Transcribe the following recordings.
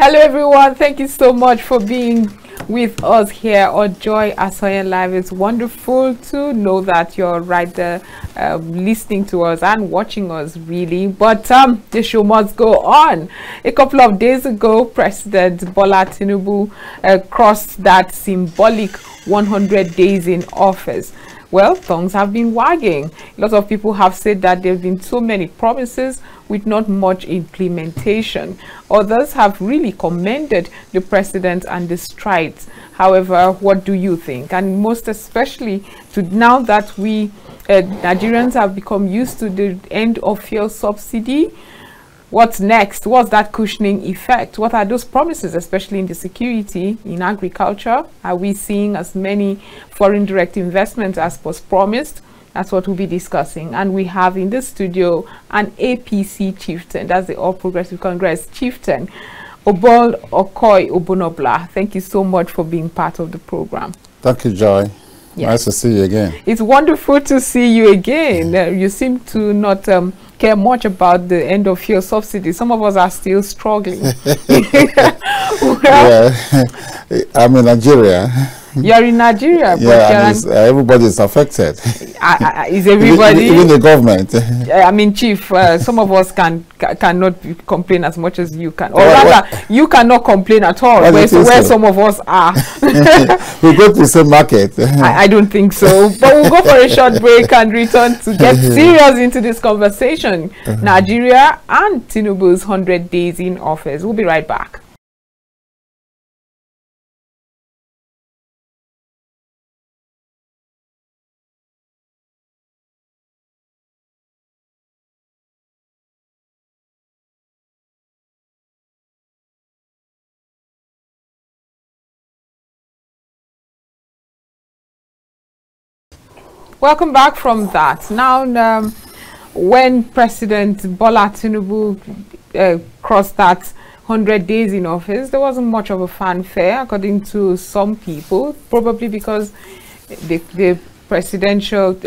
Hello everyone, thank you so much for being with us here on Joy Asonye Live. It's wonderful to know that you're right there listening to us and watching us, really. But the show must go on. A couple of days ago, President Bola Tinubu crossed that symbolic 100 days in office. Well, tongues have been wagging. Lots of people have said that there have been so many promises with not much implementation. Others have really commended the president and the strides. However, what do you think? And most especially to now that we Nigerians have become used to the end of fuel subsidy, what's next? What's that cushioning effect? What are those promises, especially in the security, in agriculture? Are we seeing as many foreign direct investments as was promised? That's what we'll be discussing. And we have in the studio an APC chieftain, that's the All Progressive Congress chieftain, Obol, Okoi, Obon-Obla. Thank you so much for being part of the program. Thank you, Joy. Yes. Nice to see you again. It's wonderful to see you again. You seem to not care much about the end of fuel subsidy. Some of us are still struggling. Well, yeah, I'm in Nigeria. You're in Nigeria, yeah, but everybody is affected. Is everybody? Even the government. I mean, Chief, some of us cannot complain as much as you can, or rather, you cannot complain at all. Where some of us are. We go to the same market. I don't think so. But we'll go for a short break and return to get serious into this conversation. Nigeria and Tinubu's 100 days in office. We'll be right back. Welcome back from that. Now, when President Bola Tinubu crossed that 100 days in office, there wasn't much of a fanfare, according to some people, probably because the presidential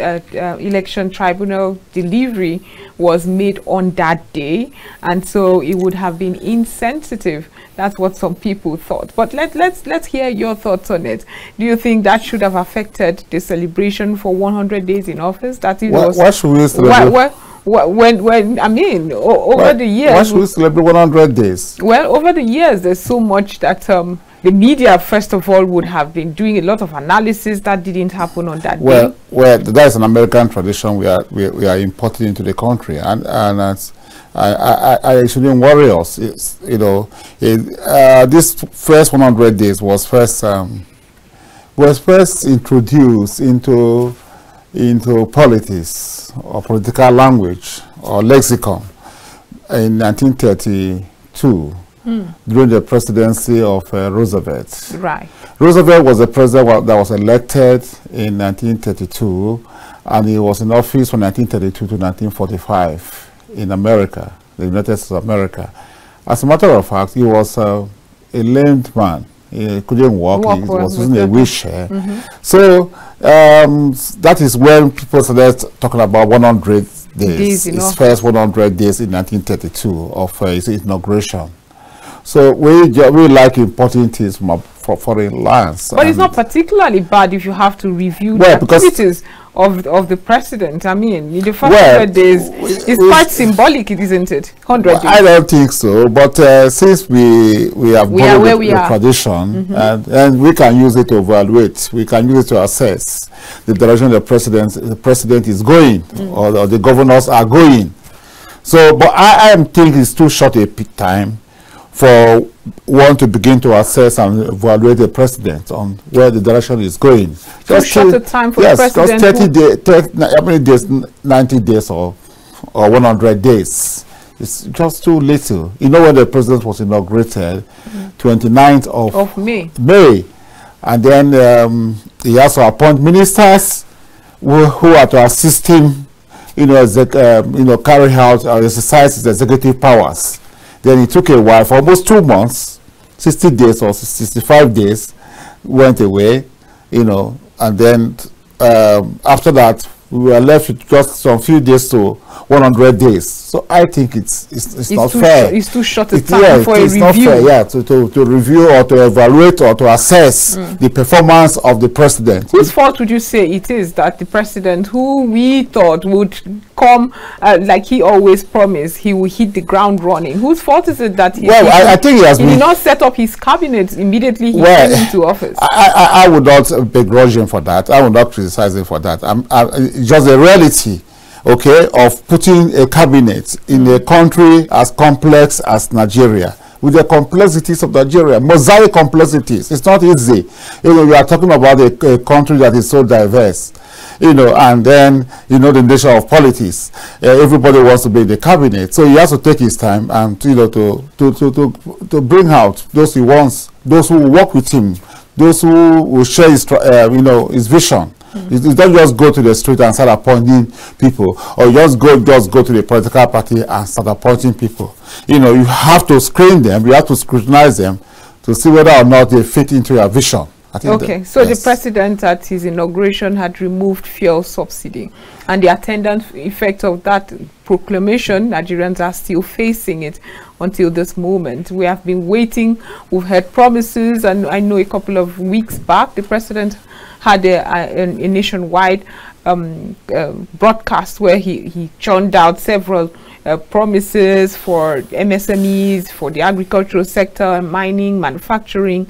election tribunal delivery was made on that day, and so it would have been insensitive. That's what some people thought. But let's hear your thoughts on it. Do you think that should have affected the celebration for 100 days in office? That it was. Why should we celebrate? When I mean, over the years. Why should we celebrate 100 days? Well, over the years, there's so much that the media, first of all, would have been doing a lot of analysis that didn't happen on that day. Well, that is an American tradition we are importing into the country, and I shouldn't worry us. It's, you know, this first 100 days was first introduced into politics or political language or lexicon in 1932 during the presidency of Roosevelt. Right. Roosevelt was the president that was elected in 1932, and he was in office from 1932 to 1945 in America, the United States of America. As a matter of fact, he was a lamed man. He couldn't walk. He was using a wheelchair. So that is when people started talking about 100 days. His first 100 days in 1932 of his inauguration. So we like importing things from foreign lands. But it's not particularly bad if you have to review the activities of the president. I mean, in the first 100 days, it's quite symbolic, isn't it? 100 days. I don't think so. But since we have followed the tradition, and we can use it to evaluate, we can use it to assess the direction the president is going, or the governors are going. So, but I am thinking it's too short a time for one to begin to assess and evaluate the president on where the direction is going. Just short a time for the president. Just 30 days, how many days? 90 days or 100 days. It's just too little. You know, when the president was inaugurated, 29th of May, and then he also appoint ministers who are to assist him, you know, carry out or exercise his executive powers. Then it took a while, for almost 2 months, 60 days or 65 days went away, you know, and then after that, we were left with just some few days to 100 days. So I think it's not fair. It's too short a time for a review. Not fair, yeah, to review or to evaluate or to assess the performance of the president. Whose fault would you say it is that the president, who we thought would come like he always promised, he will hit the ground running? Whose fault is it that he? Well, I think he has did not set up his cabinet immediately he came into office? I would not begrudge him for that. I would not criticize him for that. It's just a reality, okay, of putting a cabinet in a country as complex as Nigeria, with the complexities of Nigeria, mosaic complexities. It's not easy. You know, we are talking about a country that is so diverse, you know, and then, you know, the nature of politics. Everybody wants to be in the cabinet, so he has to take his time and, you know, to bring out those he wants, those who will work with him, those who will share his, you know, his vision. You don't just go to the street and start appointing people, or just go to the political party and start appointing people. You know, you have to screen them, you have to scrutinize them to see whether or not they fit into your vision. I think okay, so yes. The president at his inauguration had removed fuel subsidy, and the attendant effect of that proclamation, Nigerians are still facing it until this moment. We have been waiting, we've heard promises, and I know a couple of weeks back the president had a nationwide broadcast where he churned out several promises for MSMEs, for the agricultural sector, mining, manufacturing.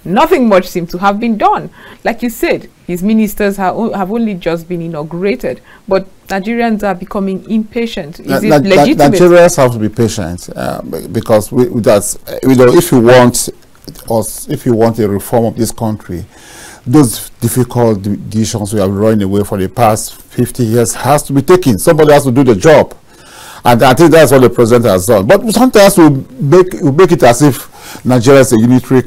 Nothing much seemed to have been done. Like you said, his ministers have only just been inaugurated, but Nigerians are becoming impatient. Is it legitimate? Nigerians have to be patient because that's, you know, if you want a reform of this country, those difficult decisions we have been running away for the past 50 years has to be taken. Somebody has to do the job, and I think that's what the president has done. But sometimes we make it as if Nigeria is a unitary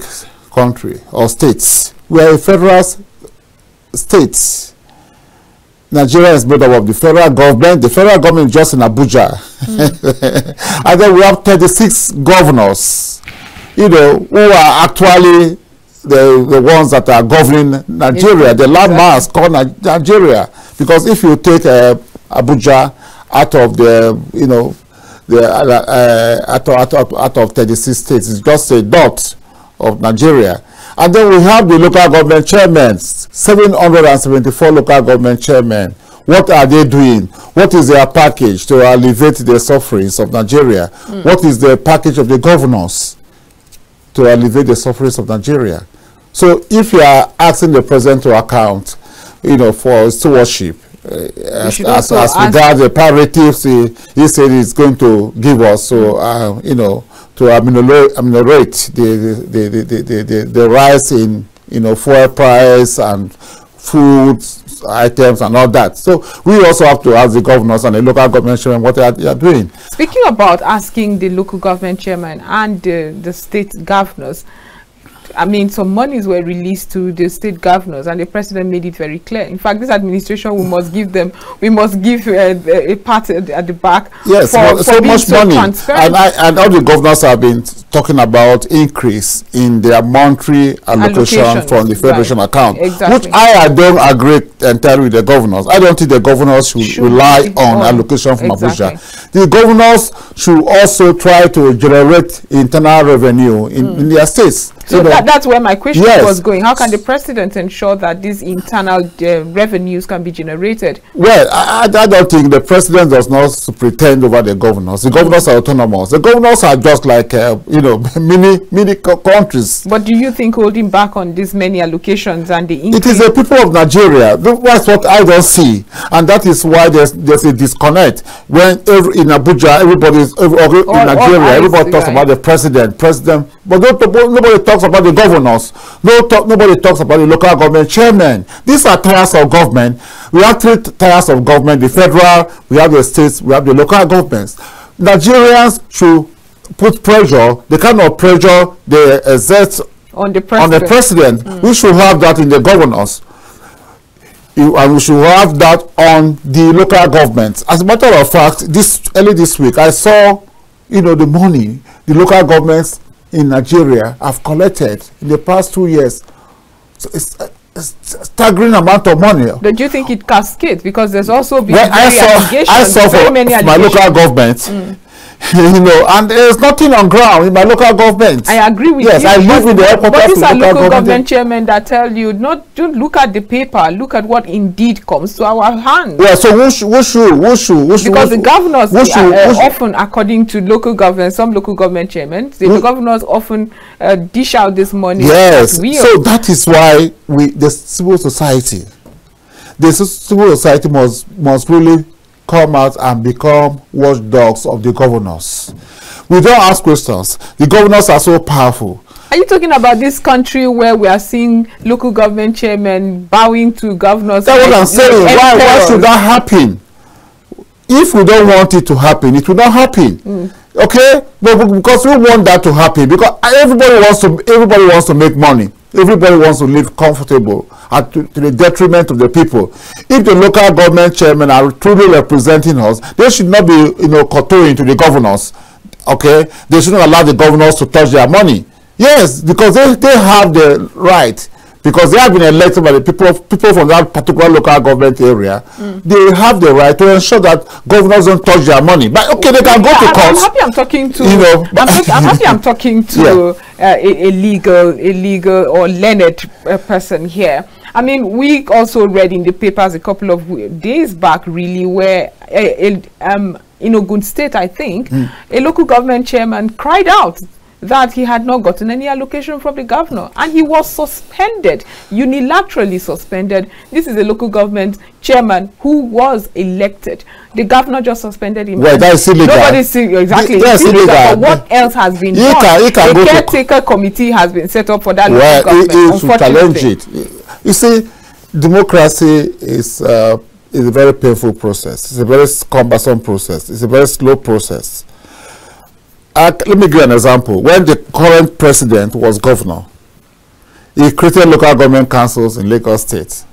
country or states. We are a federal state. Nigeria is made up of the federal government. The federal government is just in Abuja. And then we have 36 governors, you know, who are actually the ones that are governing Nigeria, the landmass called Nigeria. Because if you take Abuja out of the, you know, out of 36 states, it's just a dot of Nigeria. And then we have the local government chairmen, 774 local government chairmen. What are they doing? What is their package to alleviate the sufferings of Nigeria? What is the package of the governors to alleviate the sufferings of Nigeria? So if you are asking the president to account, you know, for stewardship, as regards the palliatives he said he's going to give us, so you know, to ameliorate the rise in, you know, fuel price and food items and all that. So we also have to ask the governors and the local government chairman what they are doing. Speaking about asking the local government chairman and the state governors, I mean, some monies were released to the state governors, and the president made it very clear. In fact, this administration, we must give them, we must give a part at the back. Yes, for so much money, and all the governors have been talking about increase in their monetary allocation from the federation account, which I don't agree entirely with the governors. I don't think the governors should rely on allocation from Abuja. The governors should also try to generate internal revenue in their states. So that's where my question was going. How can the president ensure that these internal revenues can be generated? Well, I don't think the president does not pretend over the governors. The governors are autonomous. The governors are just like, you know, mini countries. But do you think holding back on these many allocations and the increase? It is the people of Nigeria. That's what I don't see. And that is why there's a disconnect. When in Abuja, everybody is, in Nigeria, everybody talks about the president, but nobody talks about the governors. Nobody talks about the local government chairman. These are tiers of government. We have 3 tiers of government: the federal, we have the states, we have the local governments. Nigerians should put pressure, the kind of pressure they exert on the president. We should have that in the governors, and we should have that on the local governments. As a matter of fact, early this week, I saw, you know, the money the local governments in Nigeria have collected in the past 2 years. So staggering amount of money. But do you think it cascades? Because there's also been I saw for my local government. You know, and there's nothing on ground in my local government. I agree with you. Yes, I live with the airport. But these are local government chairmen that tell you, don't look at the paper, look at what indeed comes to our hands. Yeah, so who should? Because the governors often, according to local government, some local government chairmen, the governors often dish out this money. Yes, so that is why the civil society must really come out and become watchdogs of the governors. We don't ask questions. The governors are so powerful. Are you talking about this country where we are seeing local government chairmen bowing to governors? That's what I'm saying. Why should that happen? If we don't want it to happen, it will not happen. Okay? But because we want that to happen, because everybody wants to make money. Everybody wants to live comfortable to the detriment of the people. If the local government chairmen are truly representing us, they should not be, you know, kowtowing to the governors. Okay, they shouldn't allow the governors to touch their money. Yes, because they have the right, because they have been elected by the people from that particular local government area. They have the right to ensure that governors don't touch their money. But okay, they can go to court. I'm happy I'm talking to, you know, I'm happy I'm talking to a legal or learned person here. I mean, we also read in the papers a couple of days back, really, where in Ogun State, I think, a local government chairman cried out that he had not gotten any allocation from the governor, and he was suspended, unilaterally suspended. This is a local government chairman who was elected. The governor just suspended him. Well, that's illegal. Nobody's exactly. That's illegal. But what else has been done? A caretaker committee has been set up for that local government. It should challenge it. You see, democracy is a very painful process. It's a very cumbersome process. It's a very slow process. Let me give you an example. When the current president was governor, he created local government councils in Lagos State.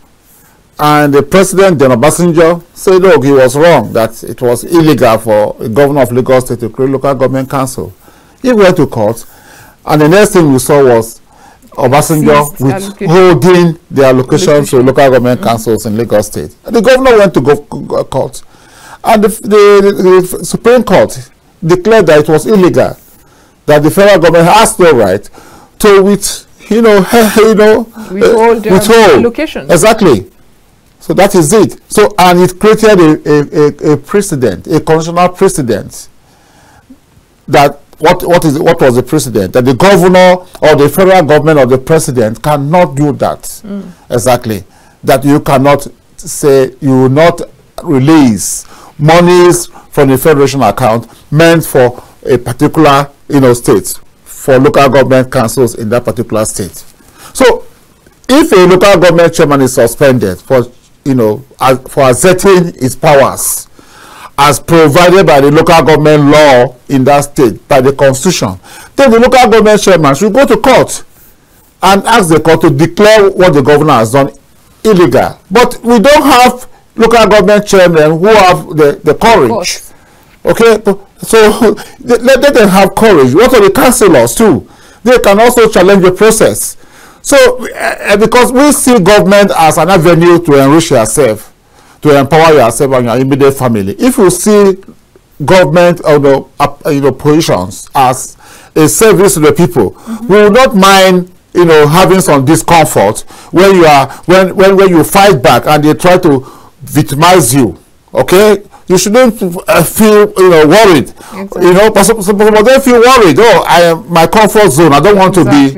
And the president, then Obasanjo, said, look, he was wrong, that it was illegal for the governor of Lagos State to create local government council. He went to court, and the next thing we saw was Obasanjo withholding the allocation to local government councils in Lagos State. And the governor went to court, and the Supreme Court declared that it was illegal, that the federal government has no right to withhold allocations. Exactly. So that is it. So, and it created a precedent, a constitutional precedent, that what was the precedent? That the governor or the federal government or the president cannot do that. Exactly. That you cannot say, you will not release monies from the federation account meant for a particular state, for local government councils in that particular state. So if a local government chairman is suspended for asserting his powers as provided by the local government law in that state, by the constitution, then the local government chairman should go to court and ask the court to declare what the governor has done illegal. But we don't have local government chairmen who have the courage. Okay, so let them have courage. What are the councillors too? They can also challenge the process. So because we see government as an avenue to enrich yourself, to empower yourself and your immediate family. If you see government positions as a service to the people, we will not mind having some discomfort when you fight back and they try to victimize you. Okay, you shouldn't feel worried. Exactly. But they feel worried. Oh, I am my comfort zone. I don't want to be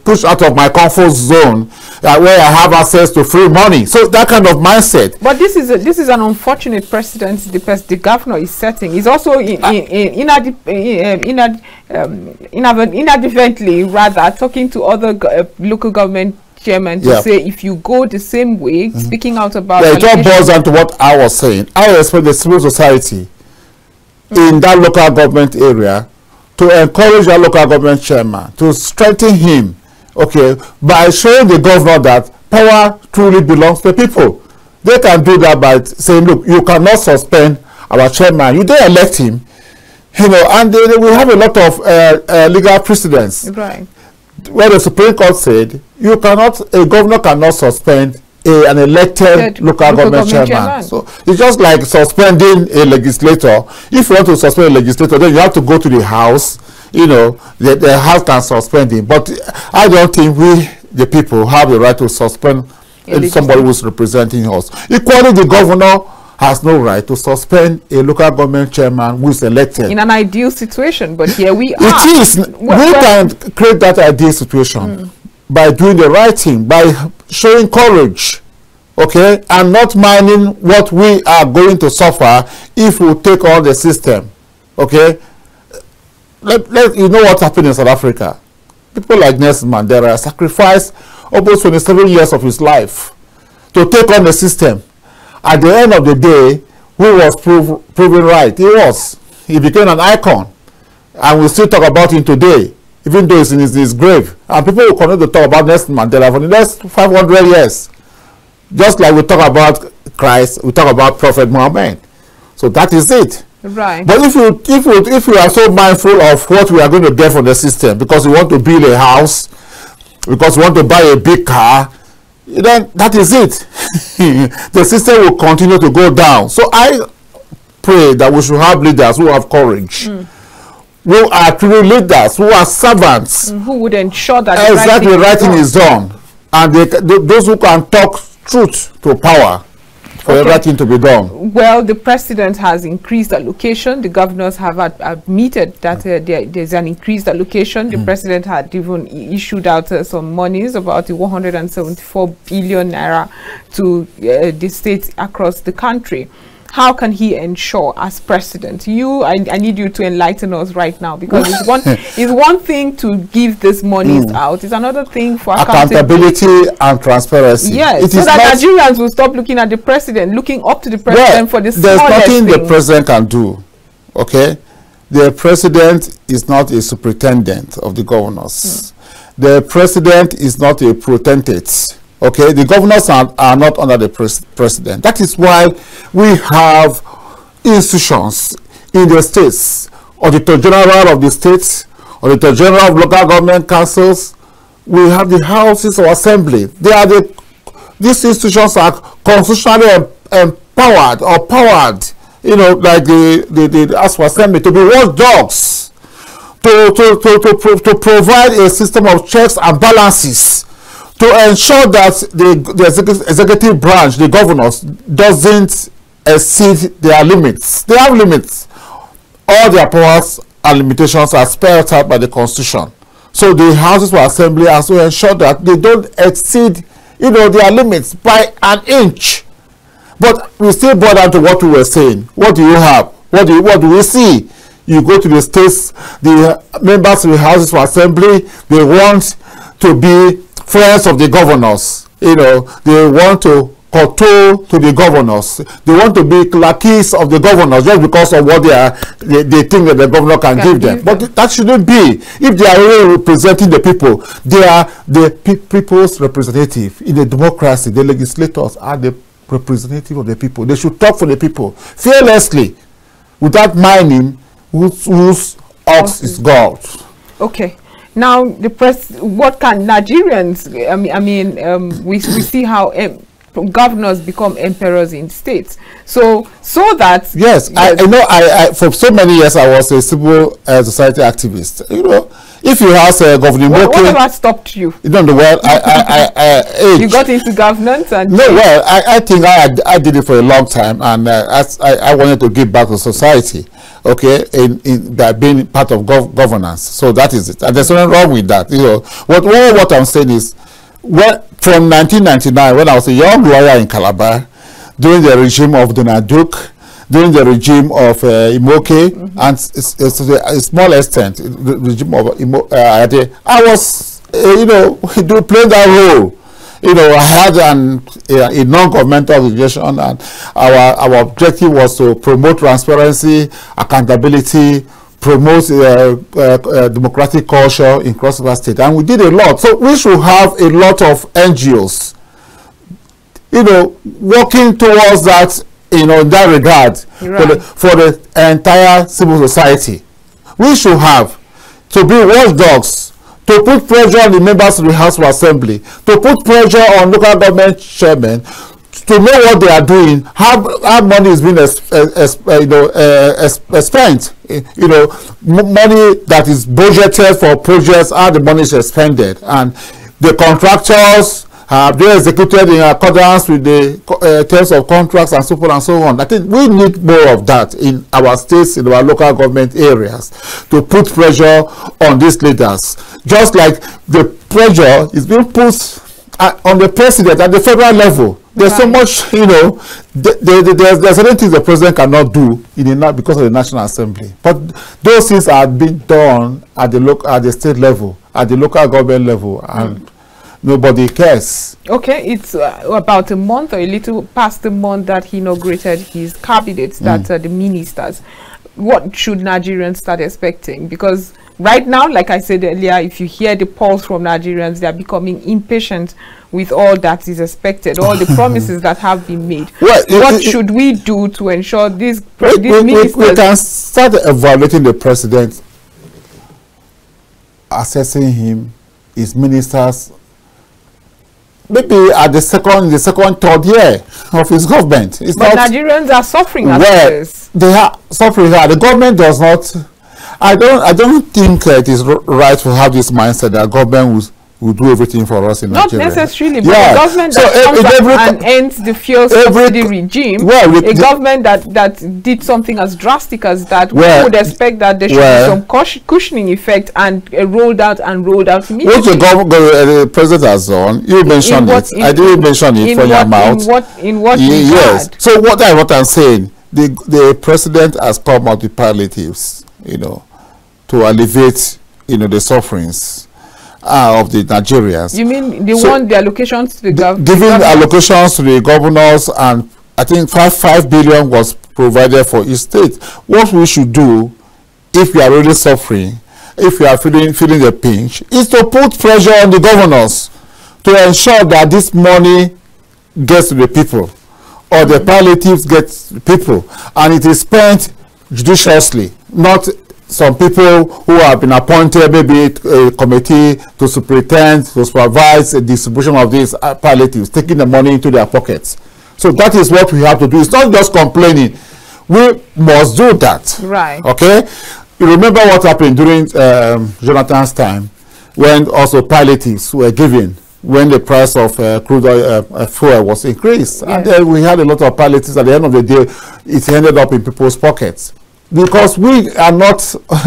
pushed out of my comfort zone where I have access to free money. So that kind of mindset. But this is an unfortunate precedent the governor is setting. He's also inadvertently rather talking to other local government chairman to say, if you go the same way, speaking out about it all boils down to what I was saying. I expect the civil society in that local government area to encourage that local government chairman, to strengthen him, by showing the governor that power truly belongs to the people. They can do that by saying, look, you cannot suspend our chairman. You didn't elect him, and they will have a lot of legal precedents. Right. Where the Supreme Court said, a governor cannot suspend an elected local government chairman. So it's just like suspending a legislator. If you want to suspend a legislator, then you have to go to the House. You know, the House can suspend him. But I don't think we, the people, have the right to suspend somebody who's representing us. Equally, the governor has no right to suspend a local government chairman who is elected. In an ideal situation, but here we are. It is. We can create that ideal situation by doing the right thing, by showing courage, okay, and not minding what we are going to suffer if we take on the system, okay. You know what happened in South Africa? People like Nelson Mandela sacrificed almost 27 years of his life to take on the system. At the end of the day, who was proven right? He was. He became an icon. And we still talk about him today, even though he's in his grave. And people will continue to talk about Nelson Mandela for the next 500 years. Just like we talk about Christ, we talk about Prophet Muhammad. So that is it. Right. But if you are so mindful of what we are going to get from the system, because you want to build a house, because you want to buy a big car, then that is it. The system will continue to go down. So I pray that we should have leaders who have courage, who are true leaders, who are servants, who would ensure that the right thing is done, and those who can talk truth to power for the right thing to be done. Well, the president has increased allocation. The governors have admitted that there's an increased allocation. The president had even issued out some monies, about 174 billion naira to the states across the country. How can he ensure, as president? I need you to enlighten us right now, because it's one thing to give this monies out. It's another thing for accountability and transparency. Yes, so that Nigerians will stop looking at the president, looking up to the president for the smallest thing. There's nothing the president can do. Okay, the president is not a superintendent of the governors. The president is not a potentate. Okay, the governors are not under the president. That is why we have institutions in the states, Auditor General of the states, Auditor General of local government councils. We have the houses of assembly. These institutions are constitutionally empowered or powered, you know, like the House of Assembly, to be watchdogs, to provide a system of checks and balances, to ensure that the executive branch, the governors, doesn't exceed their limits. They have limits. All their powers and limitations are spelled out by the Constitution. So the houses of assembly has to ensure that they don't exceed, you know, their limits by an inch. But we still boil down to what we were saying. What do you have? What do we see? You go to the states, the members of the houses of assembly, they want to be friends of the governors. You know, they want to control to the governors. They want to be lackeys of the governors just because of what they think that the governor can give them. But that shouldn't be. If they are really representing the people, they are the people's representative. In a democracy, the legislators are the representative of the people. They should talk for the people fearlessly, without minding whose ox is God. Okay. Now, what can Nigerians? We see how governors become emperors in states. So that yes, I know. I for so many years I was a civil society activist. You know, if you ask Governor Moke, whatever stopped you? You know, you got into governance and I think I did it for a long time, and I wanted to give back to society. Okay, in by being part of governance. So that is it, and there's nothing wrong with that. You know, what I'm saying is, from 1999, when I was a young lawyer in Calabar, during the regime of Donald Duke, during the regime of Imoke, and a small extent, the regime of I was, you know, playing that role. You know, I had a non-governmental organization, and our objective was to promote transparency, accountability, promote democratic culture in Cross-River State, and we did a lot. So we should have a lot of NGOs, you know, working towards that, you know, in that regard, for the entire civil society. We should have to be watchdogs, to put pressure on the members of the House of Assembly, to put pressure on local government chairmen, to know what they are doing, how money is being spent, money that is budgeted for projects, how the money is expended, and the contractors have they executed in accordance with the terms of contracts and so forth and so on. I think we need more of that in our states, in our local government areas, to put pressure on these leaders. Just like the pressure is being put on the president at the federal level. There's so much, there's certain things the president cannot do because of the National Assembly. But those things are being done at the state level, at the local government level, and nobody cares. Okay, it's about a month or a little past a month that he inaugurated his cabinet, the ministers. What should Nigerians start expecting? Because right now, like I said earlier, if you hear the pulse from Nigerians, they are becoming impatient with all that is expected, all the promises that have been made. Well, what should we do to ensure these ministers... We can start evaluating the president, assessing him, his ministers, maybe at the second, third year of his government. But Nigerians are suffering as this. They are suffering. The government does not... I don't think it is right to have this mindset that government will do everything for us in Nigeria. Not necessarily, but the government that comes and ends the fuel subsidy regime, a government that did something as drastic as that, we would expect that there should be some cushioning effect and rolled out immediately. What the president has done, you mentioned it. I didn't mention it from your mouth. In what yes. So what I'm saying, the president has come out with palliatives, to alleviate, the sufferings of the Nigerians. You mean the allocations to the government? Giving allocations to the governors, and I think 5 billion was provided for each state. What we should do, if we are really suffering, if we are feeling the pinch, is to put pressure on the governors to ensure that this money gets to the people, or the palliatives get to the people, and it is spent judiciously, not some people who have been appointed, maybe a committee to superintend, to supervise the distribution of these palliatives, taking the money into their pockets. So that is what we have to do. It's not just complaining. We must do that. Right. Okay? You remember what happened during Jonathan's time, when also palliatives were given, when the price of crude oil fuel was increased. Yes. And then we had a lot of palliatives. At the end of the day, it ended up in people's pockets. Because we are not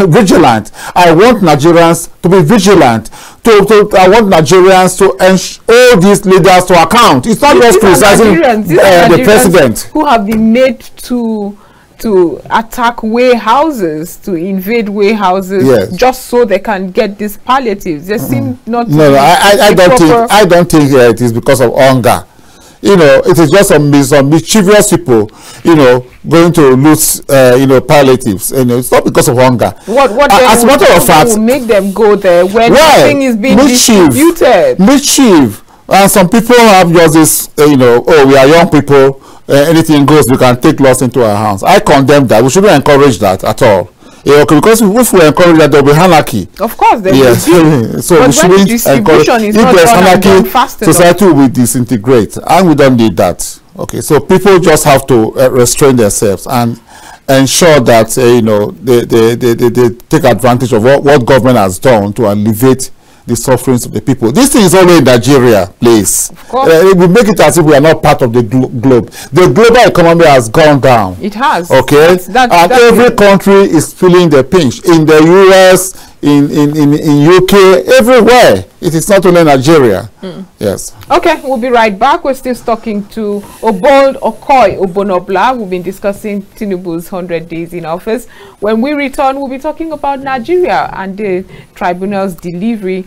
vigilant. I want Nigerians to be vigilant. I want Nigerians to hold these leaders to account. It's not just criticizing the president. Who have been made to attack warehouses, to invade warehouses, just so they can get these palliatives. They seem not. No, I don't think it is because of hunger. It is just some mischievous people, going to lose, palliatives. It's not because of hunger. As a matter of fact, will make them go there when nothing is being distributed. Mischief. And some people have just this, oh, we are young people, anything goes, we can take laws into our hands. I condemn that. We shouldn't encourage that at all. Because if we encourage that, there will be anarchy. Of course, there will be. So we shouldn't encourage. If there's anarchy, society will disintegrate, and we don't need that. Okay, so people just have to restrain themselves and ensure that they take advantage of what government has done to alleviate the sufferings of the people. This thing is only in Nigeria, please. We make it as if we are not part of the globe. The global economy has gone down. It has. Okay, and every country is feeling the pinch. In the US, in UK, everywhere. It is not only Nigeria. Yes. Okay, we'll be right back. We're still talking to Obol, Okoi, Obon-Obla. We've been discussing Tinubu's 100 days in office. When we return, we'll be talking about Nigeria and the tribunal's delivery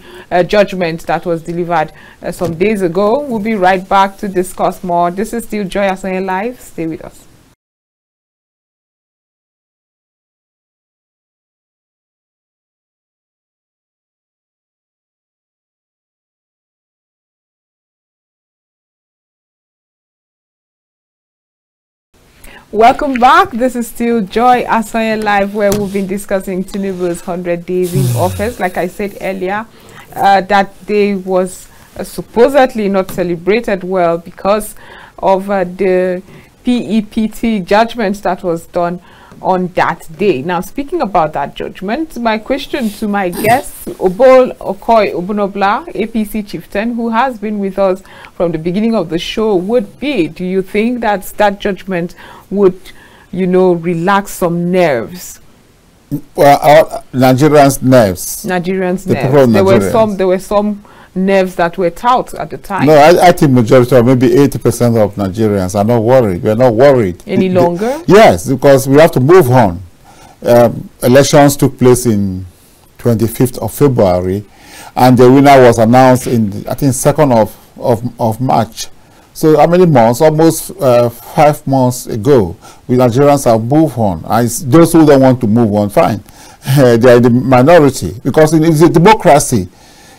judgment that was delivered some days ago. We'll be right back to discuss more. This is still Joy Asonye Live. Stay with us. Welcome back. This is still Joy Asonye Live, where we've been discussing Tinubu's 100 days in office. Like I said earlier, that day was supposedly not celebrated well because of the PEPT judgment that was done on that day. Now, speaking about that judgment, my question to my guest, Obol, Okoi, Obon-Obla, APC chieftain, who has been with us from the beginning of the show, would be, do you think that that judgment would, you know, relax some nerves? Well, Nigerians' nerves. Nigerians' nerves. There were some nerves that were tout at the time. No, I think majority, or maybe 80% of Nigerians are not worried. We're not worried. Any longer? Yes, because we have to move on. Elections took place in 25th of February, and the winner was announced in, I think, 2nd of March. So how many months? Almost 5 months ago. We Nigerians have moved on. And those who don't want to move on, fine. They are the minority, because it's a democracy.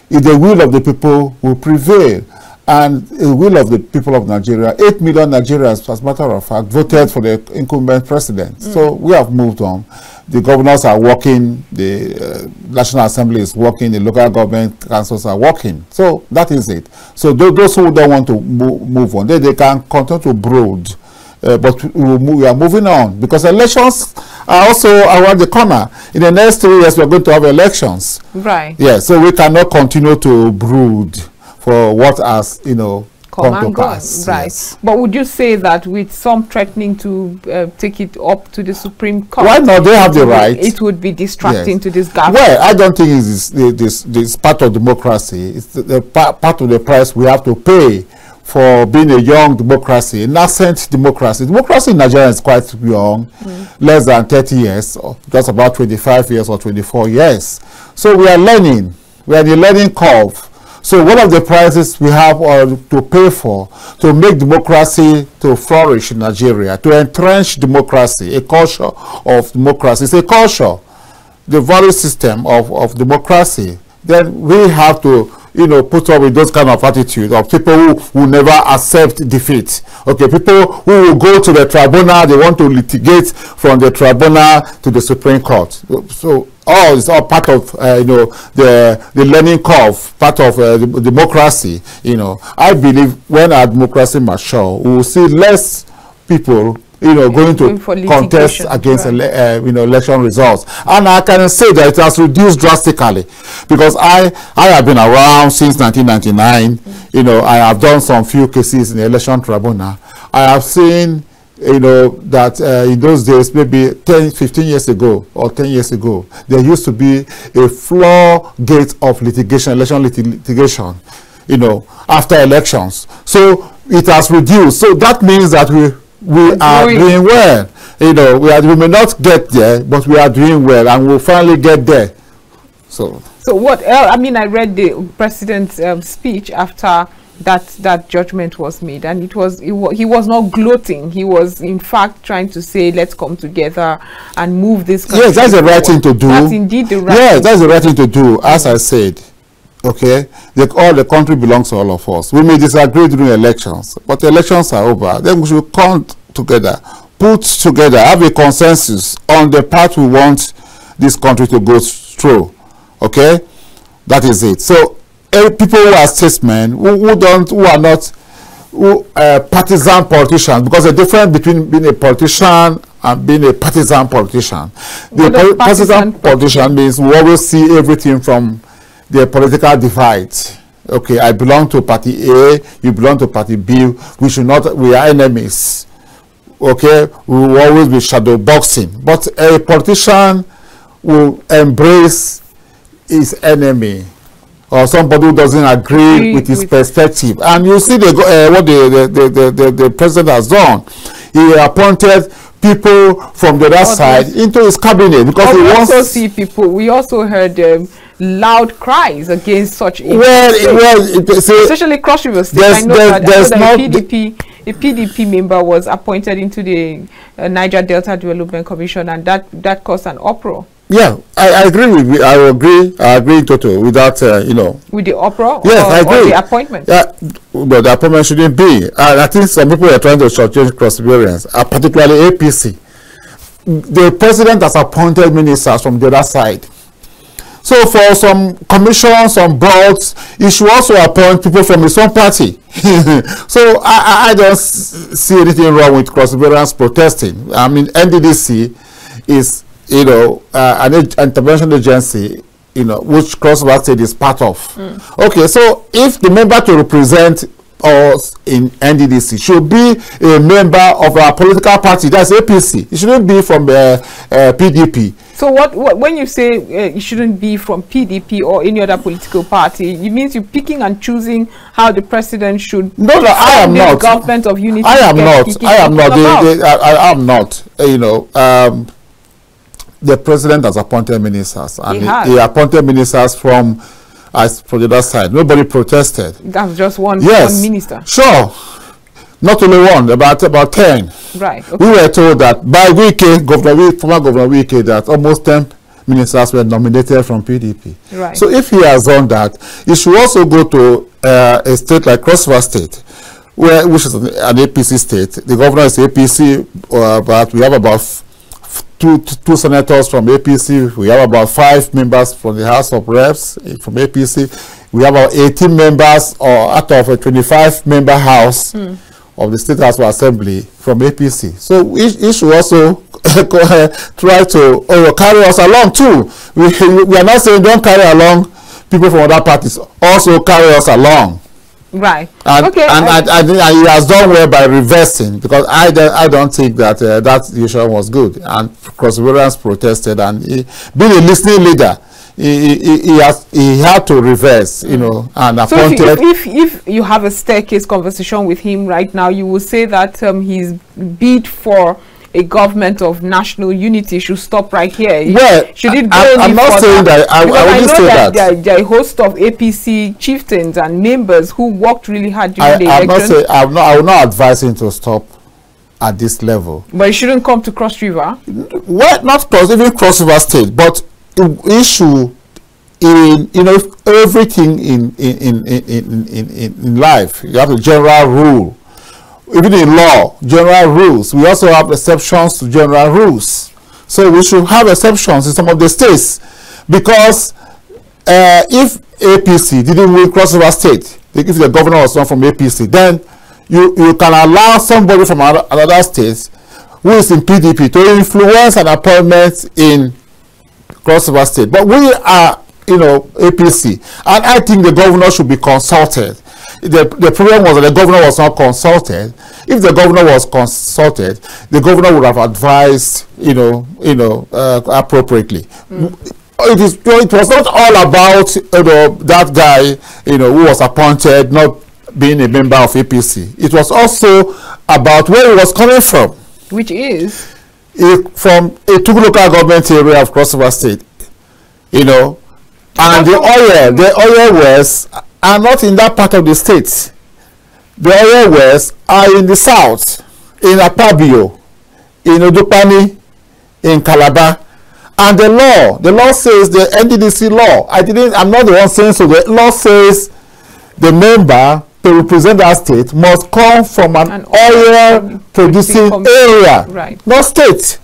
If the will of the people will prevail, and the will of the people of Nigeria, 8 million Nigerians, as a matter of fact, voted for the incumbent president. So we have moved on. The governors are working, the National Assembly is working, the local government councils are working. So that is it. So those who don't want to move on, they can continue to brood. But we are moving on, because elections are also around the corner. In the next 3 years, we are going to have elections. Right. Yeah, so we cannot continue to brood for what has, you know, come to pass. Right. Yes. But would you say that with some threatening to take it up to the Supreme Court, why not? They have the right. It would be distracting to this government. Well, I don't think this part of democracy. It's the part of the price we have to pay for being a young democracy, a nascent democracy. Democracy in Nigeria is quite young, less than 30 years, or just about 25 years or 24 years. So we are learning. We are in the learning curve. So one of the prices we have to pay for to make democracy to flourish in Nigeria, to entrench democracy, a culture of democracy, it's a culture, the value system of democracy. Then we have to, you know, put up with those kind of attitude of people who will never accept defeat. Okay, people who will go to the tribunal, they want to litigate from the tribunal to the Supreme Court. So it's all part of you know, the learning curve, part of the democracy. You know, I believe when our democracy mature, we will see less people, you know, going to contest against you know, election results. And I can say that it has reduced drastically, because I have been around since 1999. You know, I have done some few cases in the election tribunal. I have seen, you know, that in those days, maybe 15 years ago or 10 years ago, there used to be a floodgate of litigation, election litigation, you know, after elections. So it has reduced. So that means that we are doing well. You know, we may not get there, but we are doing well, and we'll finally get there. So what else? I mean, I read the president's speech after that judgment was made, and he was not gloating. He was in fact trying to say, let's come together and move this country. Yes, that's the right thing to do. That's indeed the right thing. Yes, that's the right thing to do. As I said, okay, all the country belongs to all of us. We may disagree during elections, but the elections are over. Then we should come together, put together, have a consensus on the path we want this country to go through. Okay, that is it. So people who are statesmen, who are not partisan politicians, because the difference between being a politician and being a partisan politician. The partisan politician means we always see everything from the political divide. Okay, I belong to party A, you belong to party B. We are enemies. Okay, we will always be shadow boxing. But a politician will embrace his enemy, or somebody who doesn't agree with his perspective. And you see what the president has done. He appointed people from the other side into his cabinet, because he wants to see people. We also heard loud cries against such especially Cross River State. I know that a PDP member was appointed into the Niger Delta Development Commission, and that caused an uproar. Yeah, I agree with you. I agree totally with that, you know. With the uproar? Yes, I agree. Or the appointment? Yeah, but the appointment shouldn't be. And I think some people are trying to shortchange Cross-Riverians, particularly APC. The president has appointed ministers from the other side. So for some commissions, some boards, he should also appoint people from his own party. So I don't see anything wrong with cross-variance protesting. I mean, NDDC is, you know, an intervention agency, you know, which Cross-River State is part of. Okay, so if the member to represent us in NDDC should be a member of our political party, that's APC. It shouldn't be from PDP. So what when you say it shouldn't be from PDP or any other political party, it means you're picking and choosing how the president should. No, I am not. Government of unity. I am not. I am not. I am not. You know, the president has appointed ministers, and he appointed ministers from the other side. Nobody protested. That's just one minister. Sure. Not only one, about 10. Right. Okay. We were told that by former Governor Wike, that almost 10 ministers were nominated from PDP. Right. So if he has done that, he should also go to a state like Cross-River State, which is an APC state. The governor is APC, but we have about two senators from APC. We have about 5 members from the House of Reps from APC. We have about 18 members out of a 25-member house of the State House of Assembly from APC. So we should also try to carry us along too. We are not saying don't carry along people from other parties. Also carry us along. Right. And, okay. And he has done well by reversing, because I don't think that that decision was good. And Cross-Variance protested, and being a listening leader, he had to reverse, you know, and appointed. So if you have a staircase conversation with him right now, you will say that his bid for a government of national unity should stop right here. Well, should it go I'm not saying that. I wouldn't say that. There are a host of APC chieftains and members who worked really hard during the election. I will not advise him to stop at this level. But it shouldn't come to Cross River. Well, not even Cross River State, but the issue in, you know, everything in life, you have a general rule. Even in law, general rules. We also have exceptions to general rules. So we should have exceptions in some of the states, because if APC didn't win Cross River State, if the governor was not from APC, then you can allow somebody from another state who is in PDP to influence an appointment in Cross River State. But we are, you know, APC, and I think the governor should be consulted. The problem was that the governor was not consulted. If the governor was consulted, the governor would have advised, appropriately. It was not all about that guy, who was appointed not being a member of APC. It was also about where he was coming from, which is from a two local government area of Cross River State, and the oil wells are not in that part of the state. The oil wells are in the south, in Apabio, in Odupani, in Calabar. And the law says, the NDDC law, I'm not the one saying so, the law says the member to represent that state must come from an oil producing area, right, not state.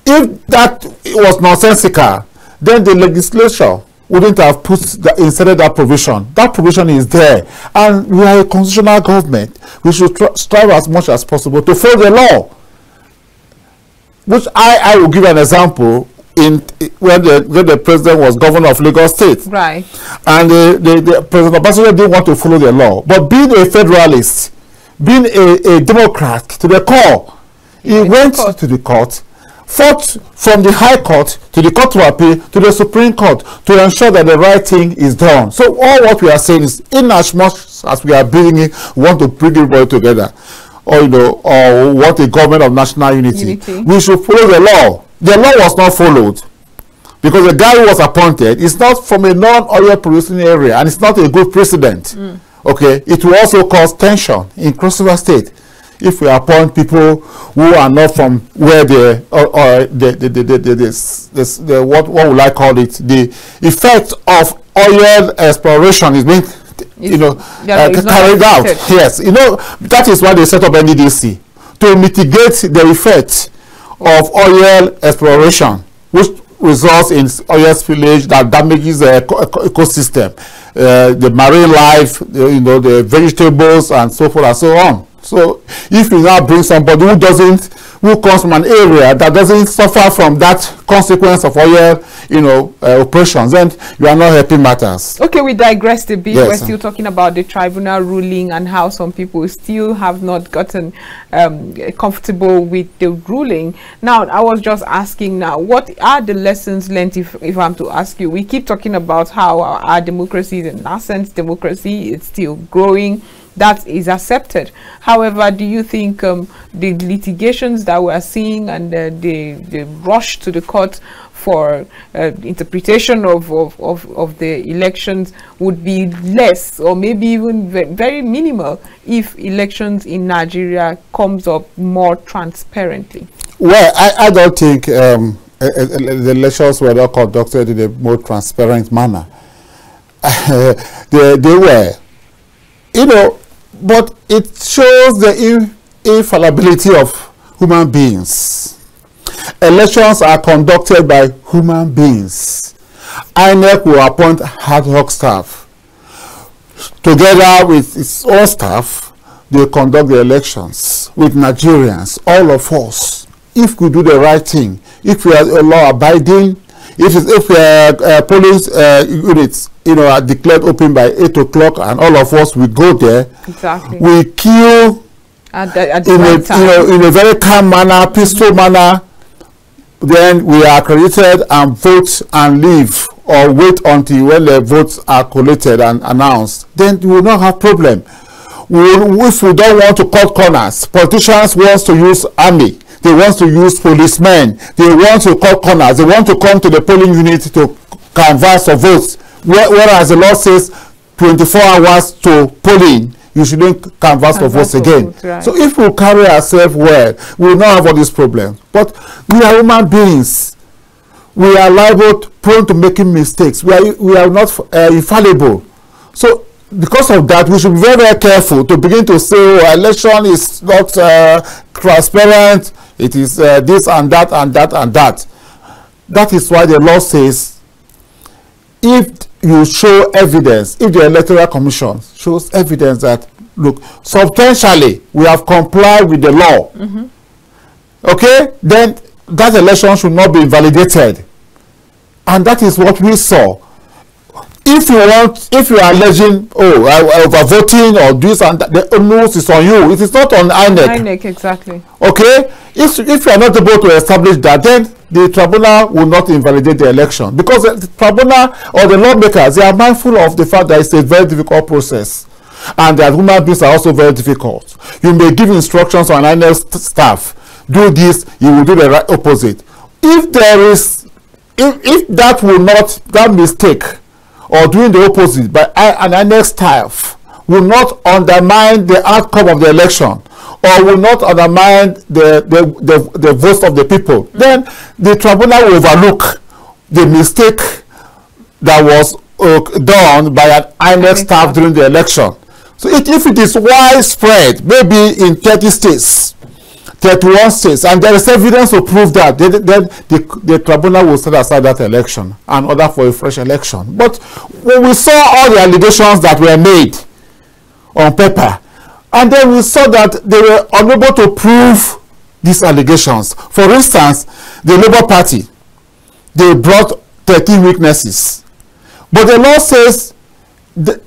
If that was nonsensical, then the legislature wouldn't have inserted that provision. That provision is there, and we are a constitutional government. We should strive as much as possible to follow the law. Which I will give an example when the president was governor of Lagos State, right? And the President Obassanjo didn't want to follow the law, but being a federalist, being a Democrat to the core, he went to the court, fought from the High Court to the Court of Appeal to the Supreme Court to ensure that the right thing is done. So all what we are saying is, in as much as we are we want to bring everybody together, or want a government of national unity, we should follow the law. The law was not followed, because the guy who was appointed is not from a non-oil producing area, and it's not a good precedent. Okay, it will also cause tension in Cross River State if we appoint people who are not from where what will I call it, the effect of oil exploration is being carried out. Yes, that is why they set up NDDC, to mitigate the effect of oil exploration, which results in oil spillage that damages the ecosystem, the marine life, the vegetables and so forth and so on. So if you now bring somebody who comes from an area that doesn't suffer from that consequence of oil, operations, then you are not helping matters. Okay, we digressed a bit. Yes. We're still talking about the tribunal ruling and how some people still have not gotten comfortable with the ruling. Now, I was just asking now, what are the lessons learned, if I'm to ask you? We keep talking about how our democracy is a nascent democracy, it's still growing. That is accepted. However, do you think the litigations that we are seeing and the rush to the court for interpretation of the elections would be less, or maybe even very minimal, if elections in Nigeria comes up more transparently? Well, I don't think the elections were not conducted in a more transparent manner. They were, but it shows the infallibility of human beings. Elections are conducted by human beings. INEC will appoint ad hoc staff. Together with its own staff, they conduct the elections with Nigerians, all of us. If we do the right thing, if we are law-abiding, if polling units are declared open by 8 o'clock and all of us we go there, exactly, we queue in a very calm manner, peaceful manner, then we are accredited and vote and leave, or wait until when the votes are collated and announced. Then we will not have problem. If we don't want to cut corners, politicians want to use army, they want to use policemen, they want to cut corners, they want to come to the polling unit to canvass for votes, whereas the law says 24 hours to polling, you shouldn't canvass for votes again. Right. So if we carry ourselves well, we will not have all these problems. But we are human beings. We are liable, prone to making mistakes. We are not infallible. So because of that, we should be very, very careful to begin to say, election is not transparent, it is this and that and that and that. That is why the law says, if you show evidence, if the Electoral Commission shows evidence that, look, substantially we have complied with the law, okay, then that election should not be invalidated. And that is what we saw. If you are alleging, overvoting or this and that, the onus is on you. It is not on INEC. INEC, exactly. Okay? If you are not able to establish that, then the tribunal will not invalidate the election, because the tribunal or the lawmakers, they are mindful of the fact that it's a very difficult process and that human beings are also very difficult. You may give instructions on INEC staff, do this, you will do the right opposite. If there is, if that will not, that mistake or doing the opposite by an INEC staff will not undermine the outcome of the election, or will not undermine the votes of the people, then the tribunal will overlook the mistake that was done by an INEC staff during the election. So if it is widespread, maybe in 30 states, 31 states, and there is evidence to prove that, then the tribunal will set aside that election and order for a fresh election. But when we saw all the allegations that were made on paper, and then we saw that they were unable to prove these allegations. For instance, the Labour Party, they brought 13 witnesses. But the law says the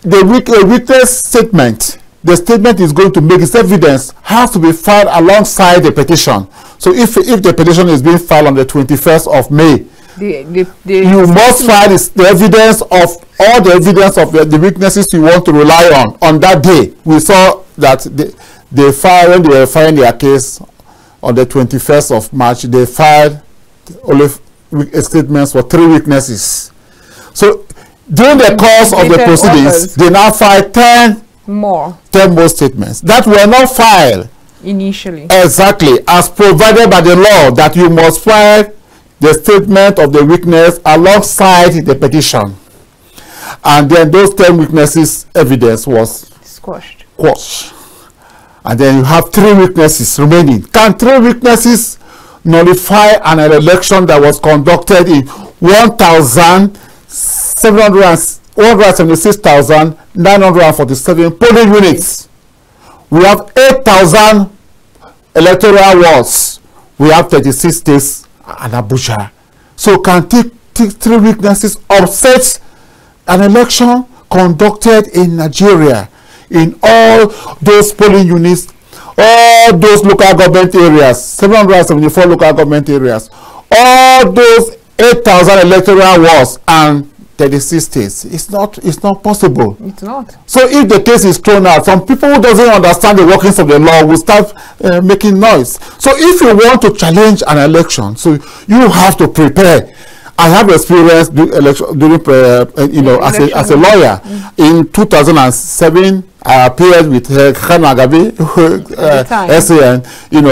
witness statement, the statement is going to make its evidence, has to be filed alongside the petition. So if the petition is being filed on the 21st of May, you must file the evidence of all the evidence of the witnesses you want to rely on that day. We saw that they filed, when they were filing their case on the 21st of March, they filed only statements for 3 witnesses. So during the course of the proceedings, they now filed 10 more statements that were not filed initially. Exactly, as provided by the law, that you must file the statement of the witness alongside the petition. And then those 10 witnesses' evidence was squashed. And then you have 3 witnesses remaining. Can 3 witnesses nullify an election that was conducted in 176,947 polling units. We have 8,000 electoral wards. We have 36 states and Abuja. So can three weaknesses upset an election conducted in Nigeria, in all those polling units, all those local government areas, 774 local government areas, all those 8,000 electoral wards and 36 states? It's not possible. It's not. So if the case is thrown out, some people who doesn't understand the workings of the law will start making noise. So if you want to challenge an election, so you have to prepare. I have experience during as a lawyer. In 2007, I appeared with Khan Agabi, SAN. In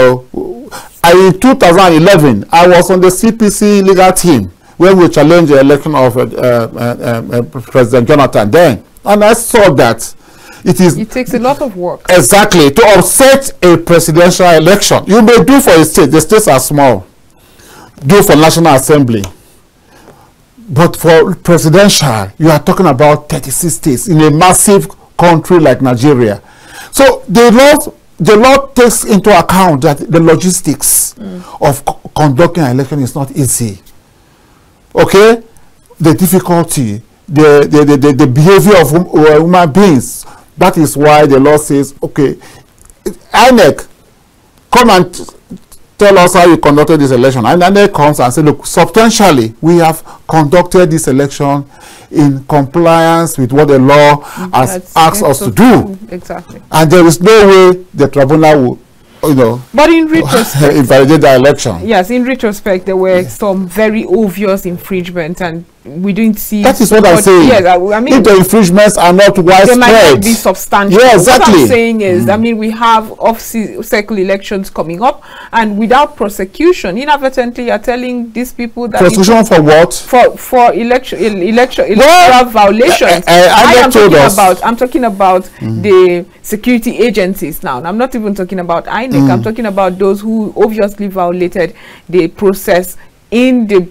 2011, I was on the CPC legal team when we challenged the election of President Jonathan then, and I saw that it takes a lot of work. Exactly, to upset a presidential election. You may do for a state; the states are small. Do for National Assembly. But for presidential, you are talking about 36 states in a massive country like Nigeria. So the law takes into account that the logistics of conducting an election is not easy. Okay, the difficulty, the behavior of human beings. That is why the law says, okay, INEC, come and tell us how you conducted this election. And INEC comes and says, look, substantially, we have conducted this election in compliance with what the law has asked us to do. Exactly. And there is no way the tribunal will, but in retrospect, invalidate the election. Yes, in retrospect, there were some very obvious infringements, and we didn't see. That is what I'm saying. Yes, I mean, if the infringements are not widespread, they might not be substantial. Yeah, exactly. What I'm saying is, I mean, we have off-cycle elections coming up, and without prosecution, inadvertently, you're telling these people that prosecution for what? For electoral violations. I'm talking about the security agencies now. I'm not even talking about INEC. I'm talking about those who obviously violated the process in the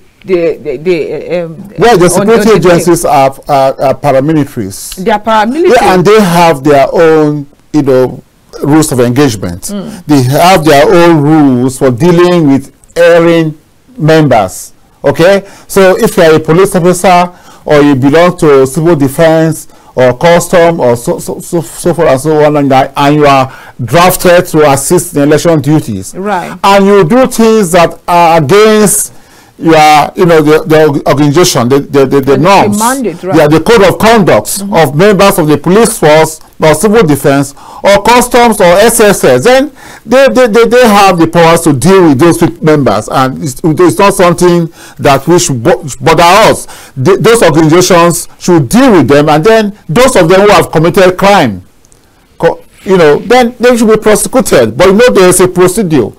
security agencies are paramilitaries. They are paramilitary. Yeah, and they have their own, rules of engagement. They have their own rules for dealing with erring members. Okay, so if you are a police officer or you belong to civil defense or custom or so forth and so on, and you are drafted to assist in election duties, right? And you do things that are against your, the organization, the norms, mandate, right? Yeah, the code of conduct of members of the police force or civil defense or customs or SSS. Then they have the powers to deal with those members, and it's not something that we should bother us. Those organizations should deal with them, and then those of them who have committed crime, then they should be prosecuted. But there is a procedure.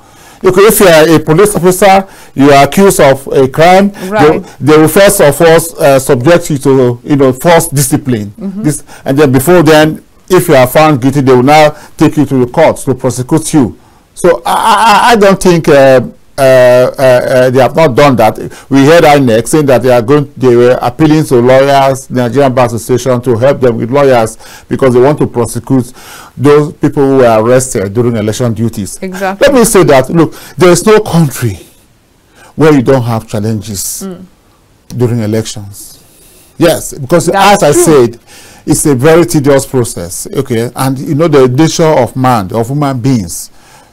If you are a police officer, you are accused of a crime, right, they will first of all subject you to forced discipline. And then before then, if you are found guilty, they will now take you to the courts to prosecute you. So I don't think they have not done that. We heard INEC saying that they were appealing to lawyers, the Nigerian Bar Association, to help them with lawyers because they want to prosecute those people who were arrested during election duties. Exactly. Let me say that, look, there is no country where you don't have challenges during elections. Yes, because as I said, it's a very tedious process. Okay, and the nature of man, of human beings.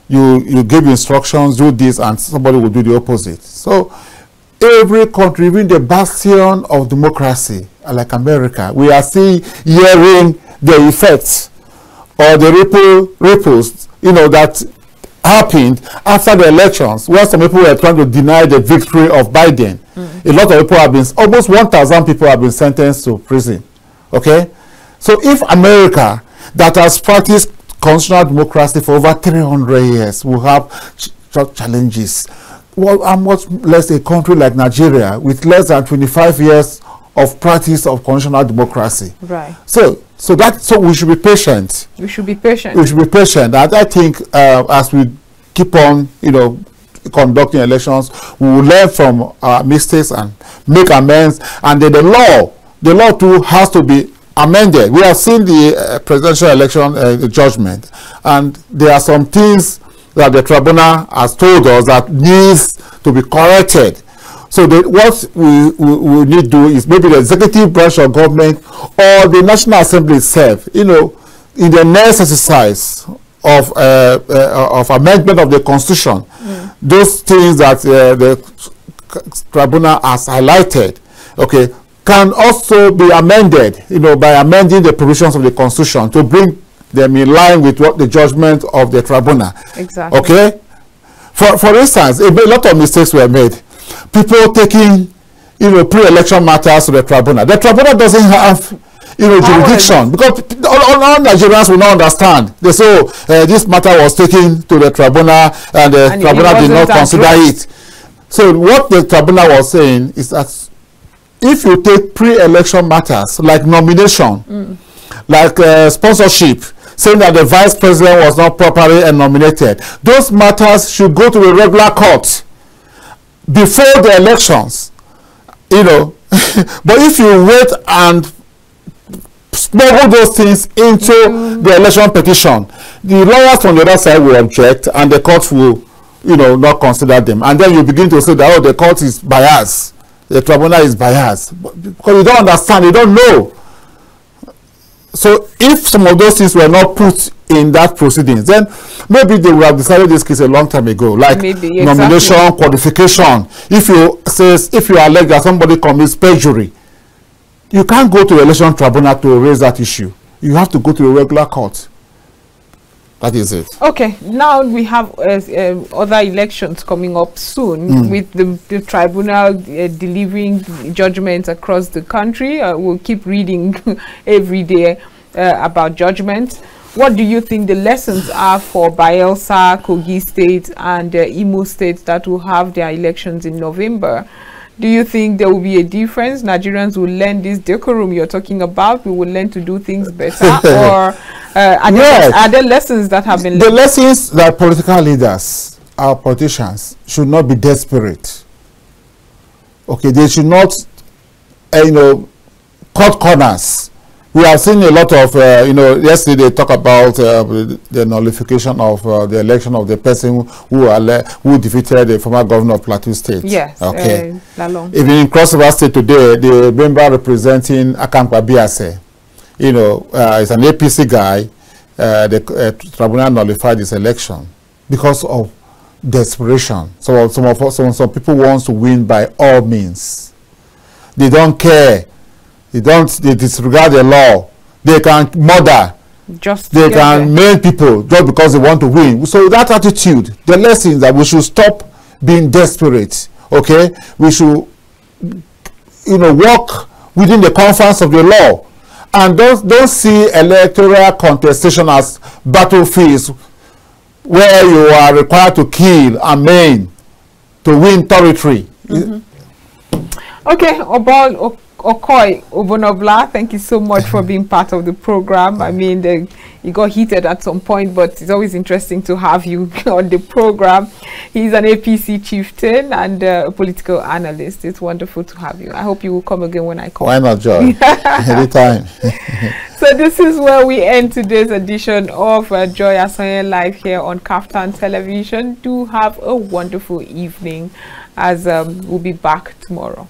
You give instructions, do this, and somebody will do the opposite. So every country, even the bastion of democracy, like America, we are still hearing the effects or the ripples, that happened after the elections, where some people were trying to deny the victory of Biden. A lot of people almost 1,000 people have been sentenced to prison. Okay, so if America, that has practiced constitutional democracy for over 300 years, will have challenges, well, how much less a country like Nigeria with less than 25 years of practice of constitutional democracy. Right. So we should be patient. We should be patient. We should be patient. And I think as we keep on, conducting elections. We will learn from our mistakes and make amends. And then the law too has to be amended. We have seen the presidential election judgment, and there are some things that the tribunal has told us that needs to be corrected. So what we need to do is maybe the executive branch of government or the National Assembly itself, in the next exercise of amendment of the Constitution, those things that the tribunal has highlighted, okay, can also be amended, by amending the provisions of the Constitution to bring them in line with what the judgment of the tribunal. Exactly. Okay. For instance, a lot of mistakes were made. People taking, pre-election matters to the tribunal. The tribunal doesn't have, jurisdiction, because all Nigerians will not understand. They say, this matter was taken to the tribunal, and the tribunal did not consider it. So what the tribunal was saying is that if you take pre-election matters like nomination, like sponsorship, saying that the vice president was not properly nominated, those matters should go to the regular court before the elections, but if you wait and smuggle those things into the election petition, the lawyers from the other side will object, and the court will, not consider them. And then you begin to say that, the court is biased, the tribunal is biased, because you don't understand, you don't know. So if some of those things were not put in that proceedings, then maybe they would have decided this case a long time ago, like nomination, qualification. If you allege that somebody commits perjury, you can't go to the election tribunal to raise that issue. You have to go to a regular court. That is it. Okay. Now we have other elections coming up soon, with the tribunal delivering judgments across the country. We'll keep reading every day about judgments. What do you think the lessons are for Bayelsa, Kogi State, and Imo State that will have their elections in November? Do you think there will be a difference? Nigerians will learn this decorum you're talking about. We will learn to do things better, or are there lessons that have been learned? The lessons that political leaders, our politicians, should not be desperate. Okay, they should not, cut corners. We have seen a lot of, yesterday they talk about the nullification of the election of the person who defeated the former governor of Plateau State. Yes. Okay. Even in Cross River State today, the member representing Akankwa Biase, is an APC guy. The tribunal nullified this election because of desperation. So some people want to win by all means. They don't care. They disregard the law. They can murder. They can maim people just because they want to win. So that attitude, the lesson that we should stop being desperate. Okay, we should, work within the confines of the law, and don't see electoral contestation as battlefields where you are required to kill and maim to win territory. Okay, Obol, Okoi, Obon-Obla, thank you so much for being part of the program. I mean, it got heated at some point, but it's always interesting to have you on the program. He's an APC chieftain and a political analyst. It's wonderful to have you. I hope you will come again when I call. Why not, Joy? Anytime. So this is where we end today's edition of Joy Asonye Live here on Kaftan Television. Do have a wonderful evening, as we'll be back tomorrow.